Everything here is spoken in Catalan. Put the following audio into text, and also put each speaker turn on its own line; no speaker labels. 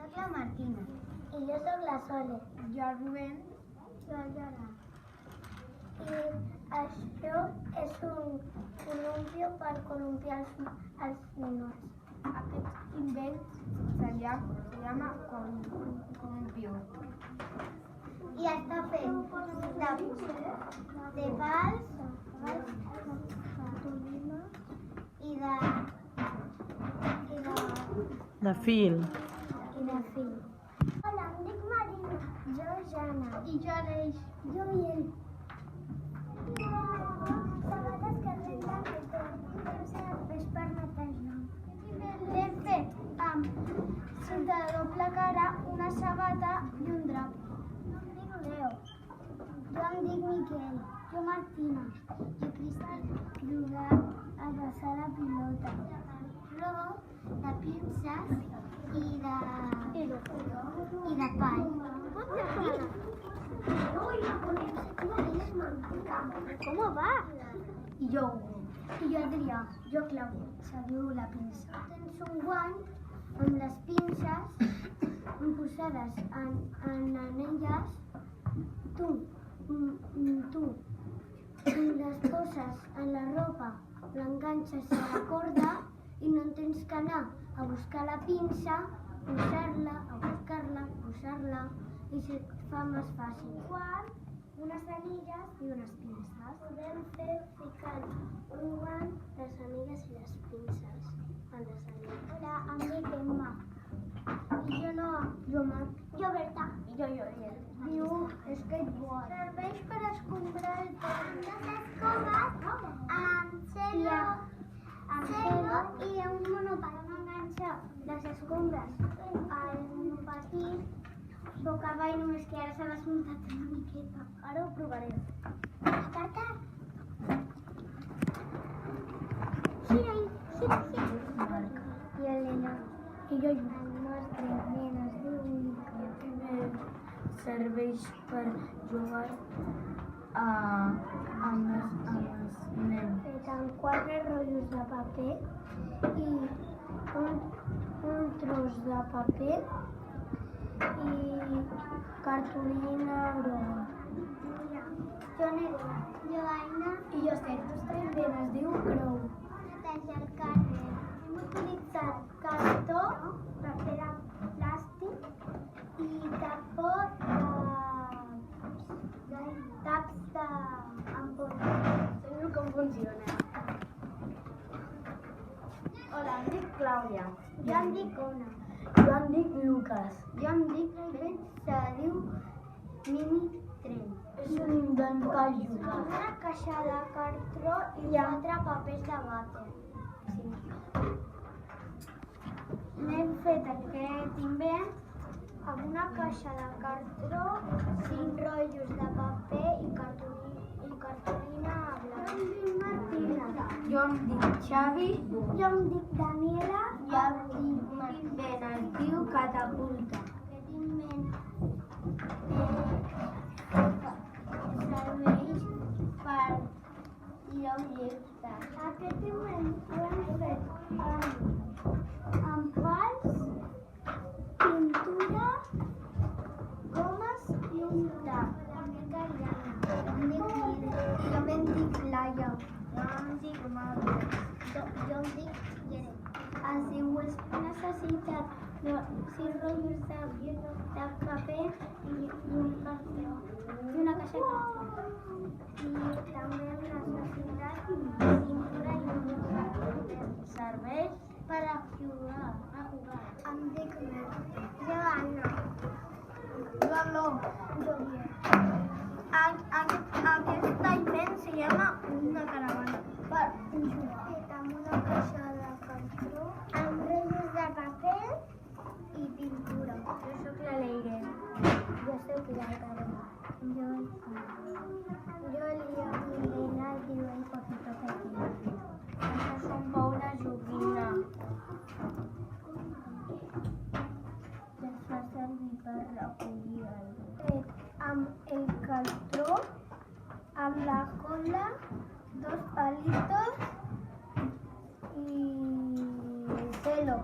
Soc la Martina.
I jo sóc la Sole.
Jo el Rubén.
Jo el Gerard. I això és un columpio per columpiar els ninots.
Aquest invent se llama columpio.
I està fet de pals i de
fil.
fil. Hola, em dic Marina. Jo, Jana.
I jo Aleix.
Jo, Biel. Sabates que renten que tenen serveix per netejar. L'hem fet amb cinta de doble cara, una sabata i un drap. Jo em dic Leo. Jo em dic Miquel. Jo Martina. Jo Cristal. Jugar a passar la pilota. Flor de pinces i de pal. Com va? I jo Adrià, jo Clàudia, se diu la pinça. Tens un guant amb les pinces posades en anelles. Tu les poses en la roba, l'enganxes a la corda i no tens que anar a buscar la pinça, posar-la, a buscar-la, posar-la i se't fa més fàcil. Guant, unes anelles i unes pinces. Podem fer ficant un guant, les anelles i les pinces en les anelles. Hola, em dic Emma. I jo Noa. Jo Marc. Jo Berta. I jo Joel. Diu skateboard. Serveix per escombrar el terreny. Les escombres amb celo i un monopatí. Enganxa les escombres al monopatí boca avall, només que ara s'ha desmuntat una miqueta. Ara ho provarem. Aparta. Sí. I Elena. I jo. El nostre nen es diu Miquel.
Serveix per jugar amb els nens.
Fet amb 4 rotllos de paper i un tros de paper i cartolina groga. Jo Nerea. Jo Aina. I jo Esther. El nostre invent es diu Crou. Netejar el carrer. Hem utilitzat cartó, paper de plàstic i taps d'ampolla.
Sabeu com funciona? Hola, em dic Clàudia.
Jo em dic Ona.
Jo em dic Lucas.
Jo em dic tren, se diu mini tren.
És un invent per jugar.
Una caixa de cartró i 4 papers de vàter. Sí. N'hem fet aquest invent amb una caixa de cartró, 5 rotllos de paper i cartolina blanca. Jo em dic Martina.
Jo em dic Xavi.
Jo em dic Daniela.
I l'invent es diu catapulta.
Aquest invent serveix per tirar objectes. Aquest invent ho hem fet amb pals, pintura, gomes i un tap. Em dic Lida. I jo em dic Laia. Jo em dic Marta. Jo em dic Jere. Es diu, necessitat 6 rotllos de paper i un cartró. I una caixa de cartró. I també hem necessitat pintura i un paper.
Serveix
Per a jugar. Em dic Mer. Jo Anna.
jo Aló.
Jo Biel.
Aquest invent se llama una caravana.
Per jugar. Fet amb una caixa de cartró, amb rotllos de paper i pintura.
Jo soc la Leire.
Jo soc la Carme. Jo l'Helena i diu el Cosito Petit.
Això són per una joguina.
Es fa servir per recollir aigua. Fet amb el cartró, amb la cola, 2 palitos y celo.